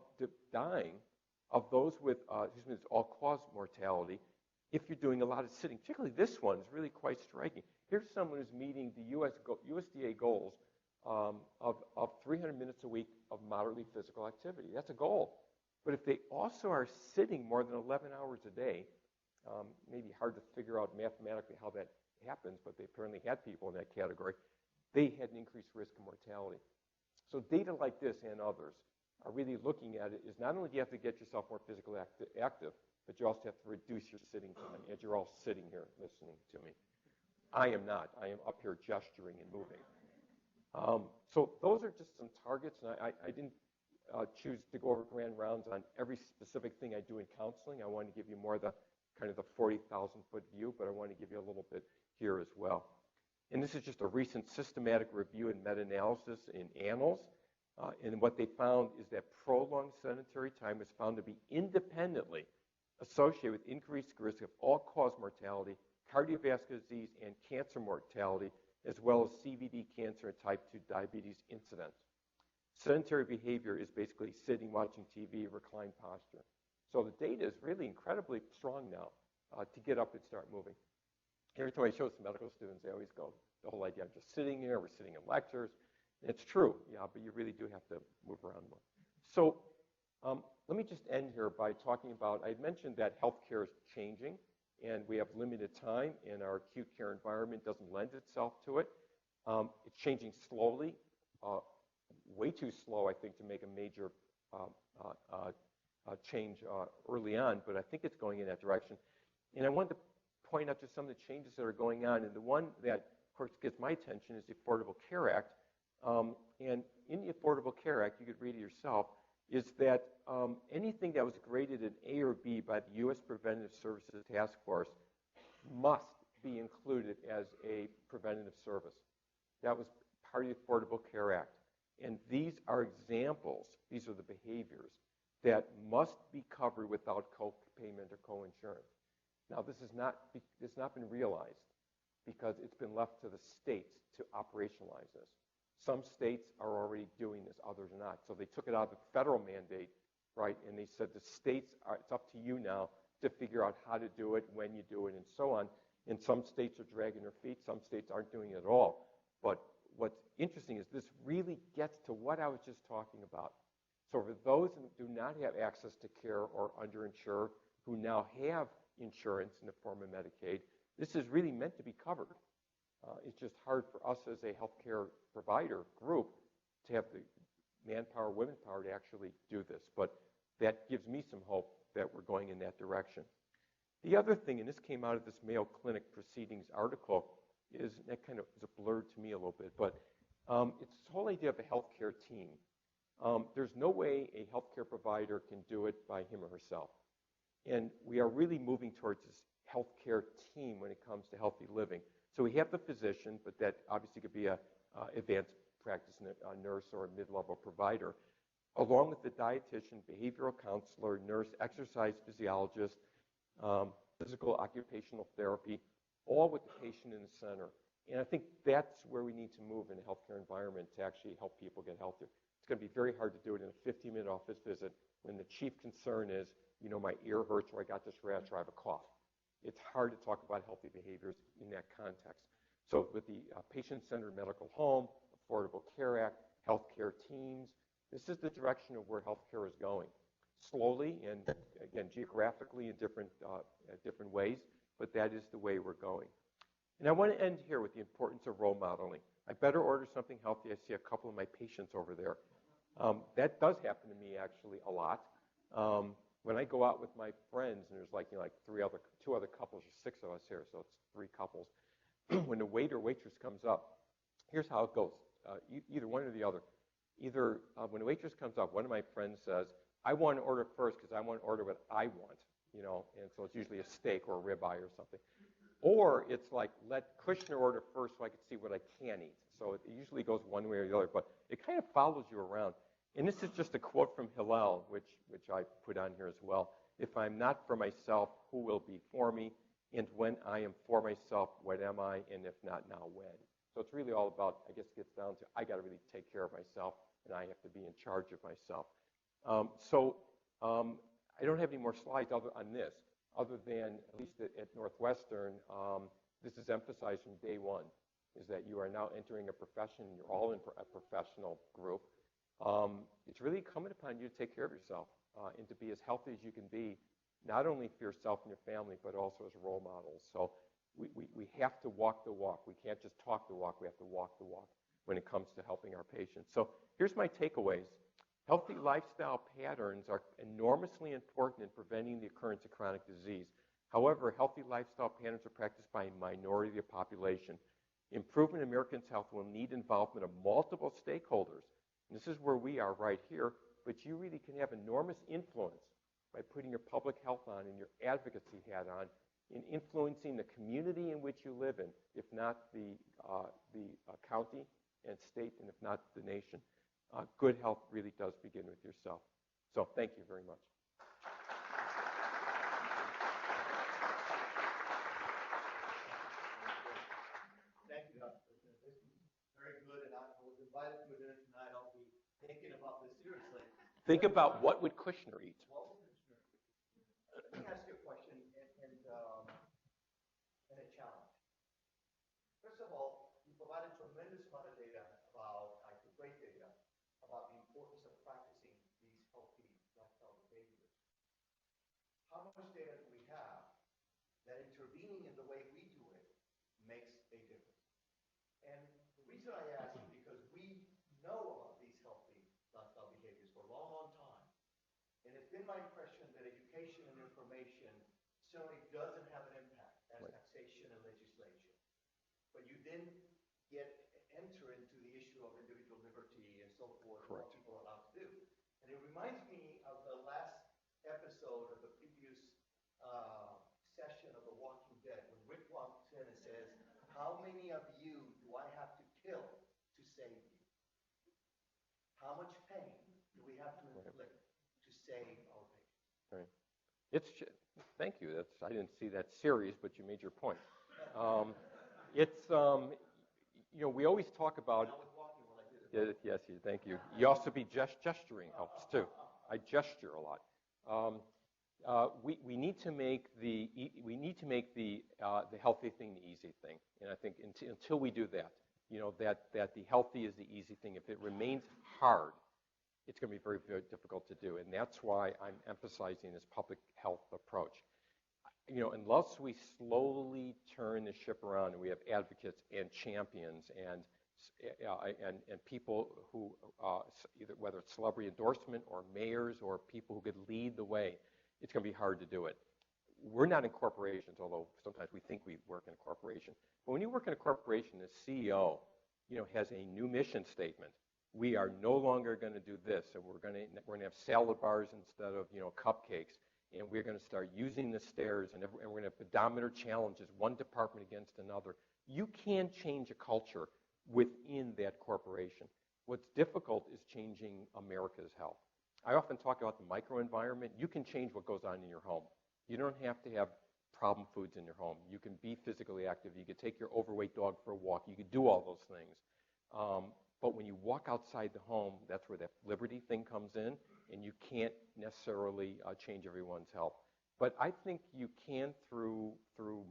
dying of those with all-cause mortality if you're doing a lot of sitting. Particularly this one is really quite striking. Here's someone who's meeting the USDA goals of 300 minutes a week of moderately physical activity. That's a goal. But if they also are sitting more than 11 hours a day, maybe hard to figure out mathematically how that happens, but they apparently had people in that category, they had an increased risk of mortality. So data like this and others are really looking at it is not only do you have to get yourself more physically active, but you also have to reduce your sitting time, as you're all sitting here listening to me. I am not. I am up here gesturing and moving. So those are just some targets, and I didn't choose to go over grand rounds on every specific thing I do in counseling. I wanted to give you more the kind of the 40,000-foot view, but I want to give you a little bit here as well. And this is just a recent systematic review and meta-analysis in Annals. And what they found is that prolonged sedentary time is found to be independently associated with increased risk of all-cause mortality, cardiovascular disease, and cancer mortality, as well as CVD cancer and type 2 diabetes incidence. Sedentary behavior is basically sitting, watching TV, reclined posture. So the data is really incredibly strong now to get up and start moving. Every time I show some medical students, they always go, the whole idea, I'm just sitting here, we're sitting in lectures. It's true, yeah, but you really do have to move around more. So let me just end here by talking about, I had mentioned that healthcare is changing, and we have limited time, and our acute care environment doesn't lend itself to it. It's changing slowly, way too slow, I think, to make a major change early on, but I think it's going in that direction. And I wanted to point out just some of the changes that are going on, and the one that, of course, gets my attention is the Affordable Care Act. And in the Affordable Care Act, you could read it yourself, is that anything that was graded an A or B by the U.S. Preventive Services Task Force must be included as a preventative service. That was part of the Affordable Care Act. And these are examples, these are the behaviors that must be covered without co-payment or co-insurance. Now, this has not been realized because it's been left to the states to operationalize this. Some states are already doing this, others are not. So they took it out of the federal mandate, right, and they said the states, it's up to you now to figure out how to do it, when you do it, and so on. And some states are dragging their feet, some states aren't doing it at all. But what's interesting is this really gets to what I was just talking about. So for those who do not have access to care or underinsured, who now have insurance in the form of Medicaid, this is really meant to be covered. It's just hard for us as a healthcare provider group to have the manpower, women power to actually do this. But that gives me some hope that we're going in that direction. The other thing, and this came out of this Mayo Clinic Proceedings article, is that kind of is a blur to me a little bit, but it's this whole idea of a healthcare team. There's no way a healthcare provider can do it by him or herself. And we are really moving towards this healthcare team when it comes to healthy living. So we have the physician, but that obviously could be a advanced practice nurse or a mid-level provider, along with the dietitian, behavioral counselor, nurse, exercise physiologist, physical occupational therapy, all with the patient in the center. And I think that's where we need to move in a healthcare environment to actually help people get healthier. It's going to be very hard to do it in a 15-minute office visit when the chief concern is, you know, my ear hurts or I got this rash or I have a cough. It's hard to talk about healthy behaviors in that context. So with the Patient-Centered Medical Home, Affordable Care Act, healthcare teams, this is the direction of where healthcare is going. Slowly and, again, geographically in different ways, but that is the way we're going. And I want to end here with the importance of role modeling. I better order something healthy. I see a couple of my patients over there. That does happen to me actually a lot. When I go out with my friends, and there's like, you know, like two other couples, or 6 of us here, so it's 3 couples. When the waiter or waitress comes up, here's how it goes. Either one or the other. Either when the waitress comes up, one of my friends says, I want to order first because I want to order what I want, you know, and so it's usually a steak or a ribeye or something. Or it's like, let Kushner order first so I can see what I can eat. So it usually goes one way or the other, but it kind of follows you around. And this is just a quote from Hillel, which I put on here as well. If I'm not for myself, who will be for me? And when I am for myself, what am I? And if not, now when? So it's really all about, I guess it gets down to, I got to really take care of myself, and I have to be in charge of myself. I don't have any more slides on this, other than, at least at Northwestern, this is emphasized from day one, is that you are now entering a profession, you're all in a professional group. It's really incumbent upon you to take care of yourself and to be as healthy as you can be, not only for yourself and your family, but also as role models. So we have to walk the walk. We can't just talk the walk. We have to walk the walk when it comes to helping our patients. So here's my takeaways. Healthy lifestyle patterns are enormously important in preventing the occurrence of chronic disease. However, healthy lifestyle patterns are practiced by a minority of the population. Improvement in Americans' health will need involvement of multiple stakeholders. And this is where we are right here, but you really can have enormous influence by putting your public health on and your advocacy hat on in influencing the community in which you live in, if not the county and state, and if not the nation. Good health really does begin with yourself. So thank you very much. Thank you, Dr. Kushner. This is very good, and I was invited to dinner tonight. I'll be thinking about this seriously. Think about what would Kushner eat. What would Kushner eat? Let me ask you a question and a challenge. First of all, you provided tremendous amount of data about, I think great data, about the importance of practicing these healthy lifestyle behaviors. How much data do we have that intervening in the way we do it makes a difference? And the reason I ask is because we know about these healthy lifestyle behaviors for a long, long time. And it's been my impression that education and information certainly doesn't have an impact as taxation and legislation. But you then enter into the issue of individual liberty and so forth, what people are allowed to do. And it reminds me of the last episode of the previous session of The Walking Dead, when Rick walks in and says, how many of you do I have to kill to save you? How much pain do we have to inflict to save our patients? Right. Thank you. I didn't see that series, but you made your point. You know, we always talk about. I was walking while I did it. Yes, thank you. You also be gesturing helps too. I gesture a lot. We need to make the healthy thing the easy thing, and I think until we do that, you know, that the healthy is the easy thing. If it remains hard, it's going to be very, very difficult to do. And that's why I'm emphasizing this public health approach. Unless we slowly turn the ship around and we have advocates and champions and people who, either whether it's celebrity endorsement or mayors or people who could lead the way, it's going to be hard to do it. We're not in corporations, although sometimes we think we work in a corporation. But when you work in a corporation, the CEO, has a new mission statement. We are no longer going to do this, and we're going to have salad bars instead of cupcakes, and we're going to start using the stairs, and we're going to have pedometer challenges, one department against another. You can change a culture within that corporation. What's difficult is changing America's health. I often talk about the microenvironment. You can change what goes on in your home. You don't have to have problem foods in your home. You can be physically active. You can take your overweight dog for a walk. You can do all those things. But when you walk outside the home, that's where that liberty thing comes in, and you can't necessarily change everyone's health. But I think you can, through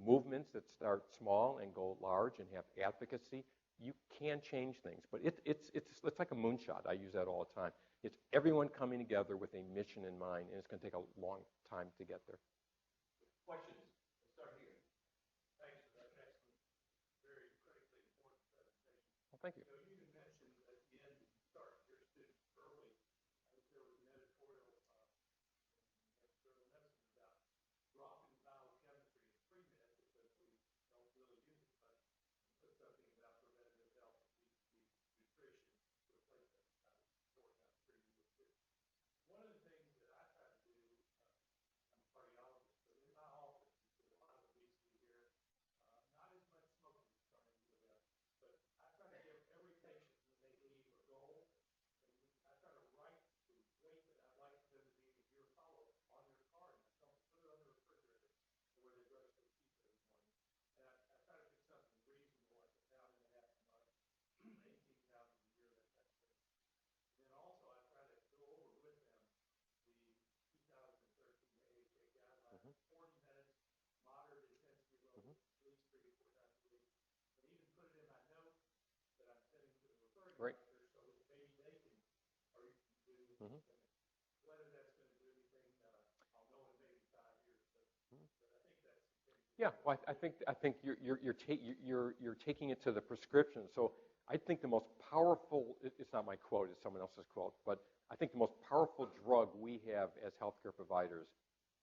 movements that start small and go large and have advocacy, you can change things. But it's like a moonshot. I use that all the time. It's everyone coming together with a mission in mind, and it's going to take a long time to get there. Questions? Let's start here. Thanks for that excellent, very critically important presentation. Well, thank you. So you even mentioned at the end, you start your students early. I think there was an editorial in External Medicine about dropping biochemistry in pre-med because we don't really use it, but put something about preventative health, obesity, nutrition to replace that. I was sort of pretty good too. One of the things that I try to do, I'm a cardiologist, but in my office, there's a lot of obesity here. Not as much smoking as some of you have, but I try to give every patient when they leave a goal, and I try to write the weight that I'd like them to be in a year follow-up on their card, and I tell them to put it on the refrigerator where they brush their teeth every morning. And I try to pick something reasonable, like 1.5 pounds a month, 18 pounds a year, that type of thing. And then also I try to go over with them the 2013 AHA guidelines, 40 minutes, moderate intensity load, at least 3 to 4 times a week. And even put it in my note that I'm sending to the referring doctor so that maybe they can, or you can do, whether that's going to do anything, I'll know in maybe 5 years. But I think that's the thing. Yeah, well, I think you're taking it to the prescription. So I think the most powerful, it's not my quote, it's someone else's quote, but I think the most powerful drug we have as healthcare providers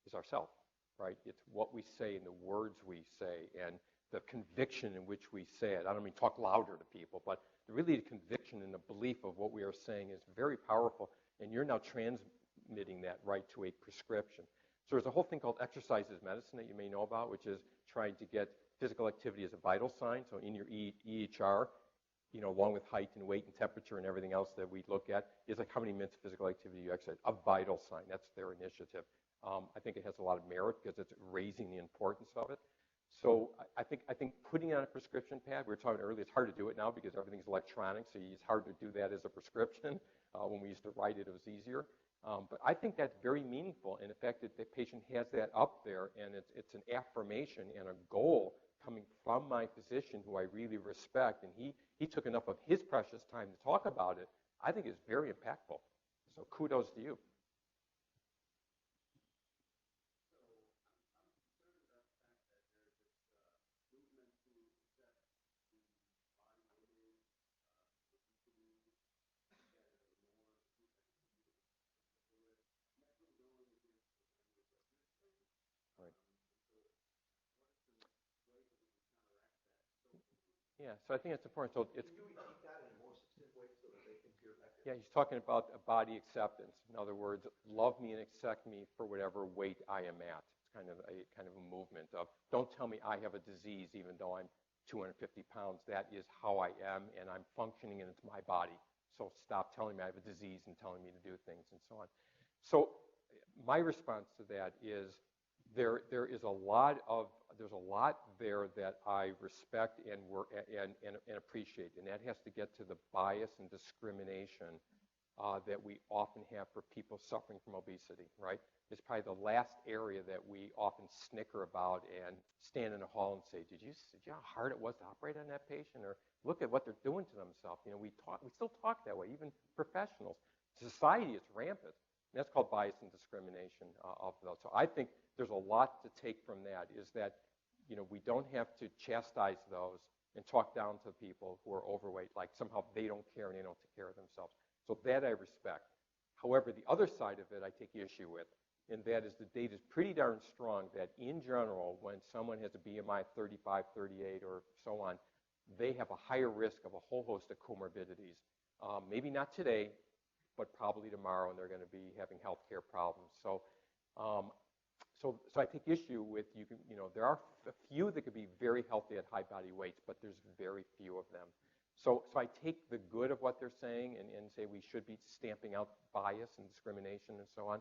is ourselves, right? It's what we say and the words we say and the conviction in which we say it. I don't mean talk louder to people, but really the conviction and the belief of what we are saying is very powerful, and you're now transmitting that right to a prescription. So there's a whole thing called exercise as medicine that you may know about, which is trying to get physical activity as a vital sign. So in your EHR, along with height and weight and temperature and everything else that we look at, is like how many minutes of physical activity you exercise, a vital sign. That's their initiative. I think it has a lot of merit because it's raising the importance of it. So I think putting on a prescription pad, we were talking earlier, it's hard to do it now because everything's electronic, so it's hard to do that as a prescription. When we used to write it, it was easier. But I think that's very meaningful, and the fact that the patient has that up there, and it's an affirmation and a goal coming from my physician, who I really respect, and he took enough of his precious time to talk about it, I think is very impactful. So kudos to you. Yeah, so I think it's important. So it's. Can you repeat that in a more succinct way so that they can hear that? Yeah, he's talking about a body acceptance. In other words, love me and accept me for whatever weight I am at. It's kind of a movement of don't tell me I have a disease even though I'm 250 pounds. That is how I am, and I'm functioning, and it's my body. So stop telling me I have a disease and telling me to do things and so on. So my response to that is there's a lot there that I respect and appreciate, and that has to get to the bias and discrimination that we often have for people suffering from obesity, right? It's probably the last area that we often snicker about and stand in a hall and say, did you know how hard it was to operate on that patient? Or look at what they're doing to themselves. We still talk that way, even professionals. Society, it's rampant. And that's called bias and discrimination of those. So I think there's a lot to take from that, is that, we don't have to chastise those and talk down to people who are overweight, like somehow they don't care and they don't take care of themselves. So that I respect. However, the other side of it I take issue with, and that is the data is pretty darn strong that in general, when someone has a BMI of 35, 38, or so on, they have a higher risk of a whole host of comorbidities. Maybe not today, but probably tomorrow, and they're going to be having healthcare problems. So I take issue with, there are a few that could be very healthy at high body weights, but there's very few of them. So I take the good of what they're saying and say we should be stamping out bias and discrimination and so on.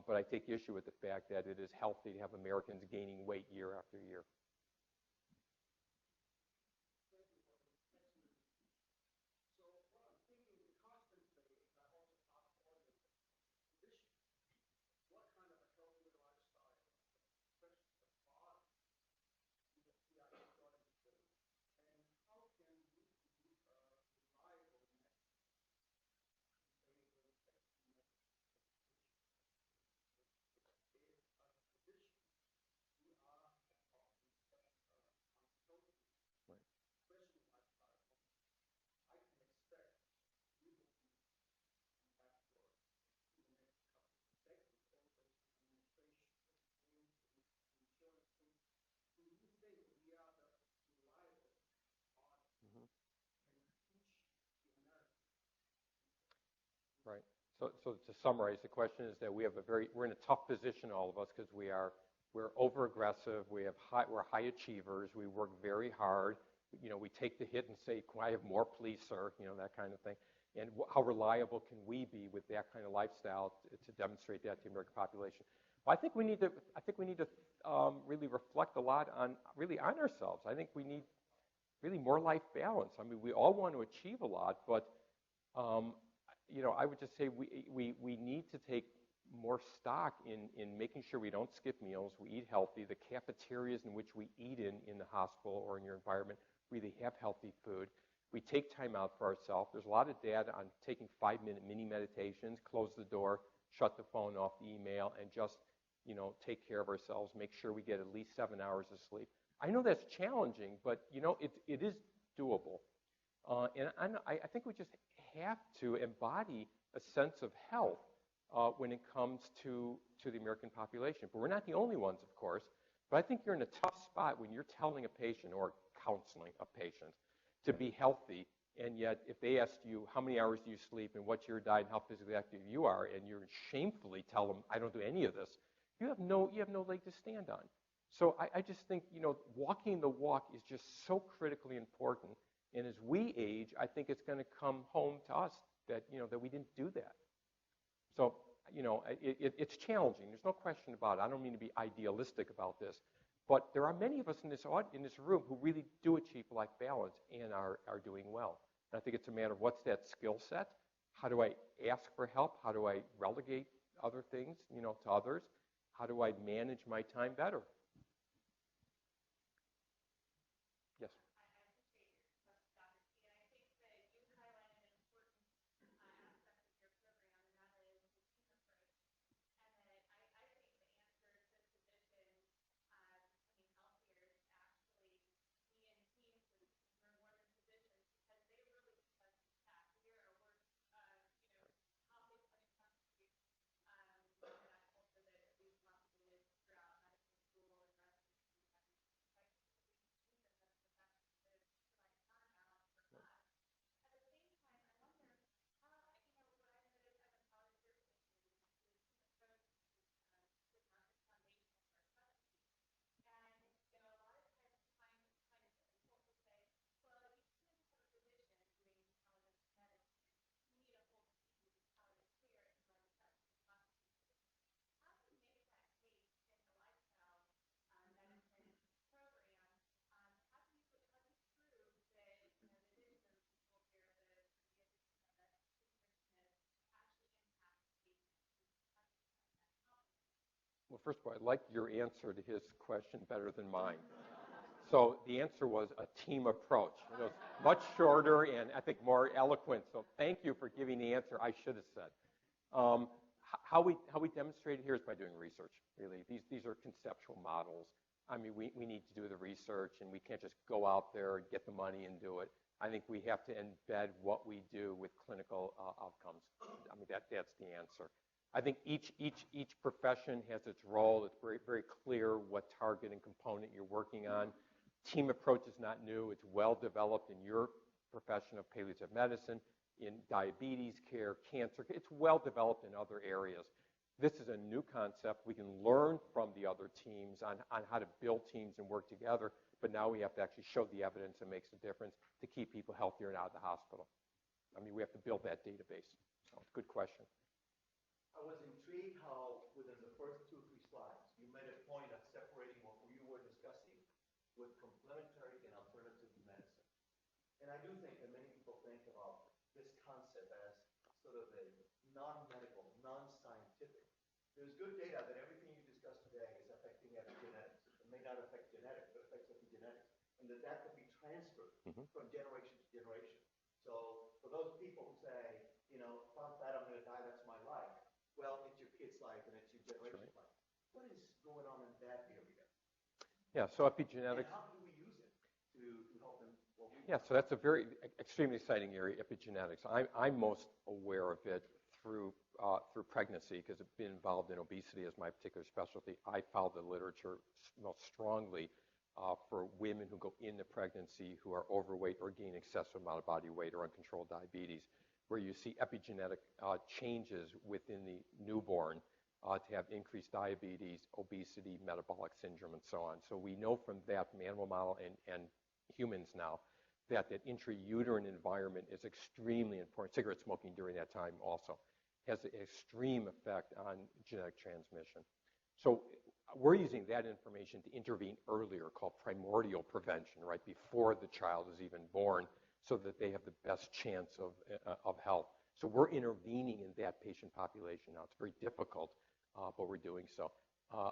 But I take issue with the fact that it is healthy to have Americans gaining weight year after year. Right. So to summarize, the question is that we're in a tough position, all of us, because we're over-aggressive, we're high achievers, we work very hard, we take the hit and say, can I have more, please, sir, that kind of thing. And how reliable can we be with that kind of lifestyle to demonstrate that to the American population? Well, I think we need to really reflect a lot on ourselves. I think we need really more life balance. I mean, we all want to achieve a lot, but I would just say we need to take more stock in making sure we don't skip meals, we eat healthy. The cafeterias in which we eat in the hospital or in your environment really have healthy food. We take time out for ourselves. There's a lot of data on taking 5-minute mini meditations, close the door, shut the phone off, the email, and just take care of ourselves, make sure we get at least 7 hours of sleep. I know that's challenging, but it is doable. And I think we just have to embody a sense of health when it comes to the American population. But we're not the only ones, of course. But I think you're in a tough spot when you're telling a patient or counseling a patient to be healthy, and yet if they ask you how many hours do you sleep and what's your diet and how physically active you are, and you shamefully tell them, I don't do any of this, you have no leg to stand on. So I just think, walking the walk is just so critically important. And as we age, I think it's going to come home to us that, that we didn't do that. So, it's challenging. There's no question about it. I don't mean to be idealistic about this. But there are many of us in this room who really do achieve life balance and are doing well. And I think it's a matter of what's that skill set? How do I ask for help? How do I relegate other things, to others? How do I manage my time better? Yes. Well, first of all, I like your answer to his question better than mine. So the answer was a team approach. It was much shorter and I think more eloquent. So thank you for giving the answer I should have said. How we demonstrate it here is by doing research, really. These are conceptual models. I mean, we need to do the research, and we can't just go out there and get the money and do it. I think we have to embed what we do with clinical outcomes. I mean, that's the answer. I think each profession has its role. It's very, very clear what target and component you're working on. Team approach is not new. It's well developed in your profession of palliative medicine, in diabetes care, cancer. It's well developed in other areas. This is a new concept. We can learn from the other teams on how to build teams and work together, but now we have to actually show the evidence that makes a difference to keep people healthier and out of the hospital. I mean, we have to build that database. So, good question. I was intrigued how within the first 2 or 3 slides, you made a point of separating what you were discussing with complementary and alternative medicine. And I do think that many people think about this concept as sort of a non-medical, non-scientific. There's good data that everything you discussed today is affecting epigenetics. It may not affect genetics, but affects epigenetics. And that could be transferred from generation to generation. So for those people who say, you know, if I'm fat, I'm going to die, that's my life. Well, it's your kid's life and it's your generation's life. What is going on in that area? Yeah, so epigenetics. And how do we use it to help them? Yeah, so that's a very extremely exciting area, epigenetics. I'm most aware of it through pregnancy because I've been involved in obesity as my particular specialty. I follow the literature most strongly for women who go into pregnancy who are overweight or gain excessive amount of body weight or uncontrolled diabetes, where you see epigenetic changes within the newborn to have increased diabetes, obesity, metabolic syndrome, and so on. So we know from that, from animal model and humans now, that intrauterine environment is extremely important. Cigarette smoking during that time also has an extreme effect on genetic transmission. So we're using that information to intervene earlier, called primordial prevention, right before the child is even born, so that they have the best chance of health. So we're intervening in that patient population now. It's very difficult, but we're doing so.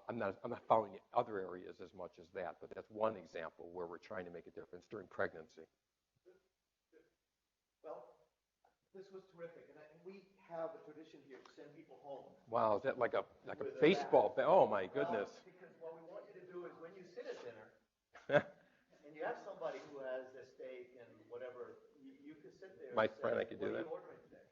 I'm not following other areas as much as that, but that's one example where we're trying to make a difference during pregnancy. Well, this was terrific, and we have a tradition here to send people home. Wow, is that like a baseball bat? Oh my goodness! Because what we want you to do is when you sit at dinner, and you have somebody who has a steak and whatever, you can sit there. My and friend, say, I could do that. What are you ordering today?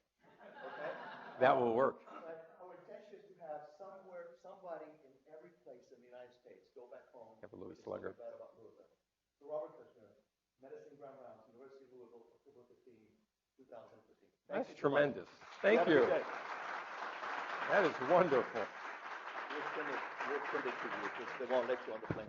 Okay. That will work. But our intention is to have somebody in every place in the United States go back home. Have a Louis Slugger. About Louisville. So Robert Kushner, Medicine Grand Rounds, University of Louisville, October 15, 2015. That's tremendous. Thank you. That is wonderful. We'll send it to you because they won't let you on the plane.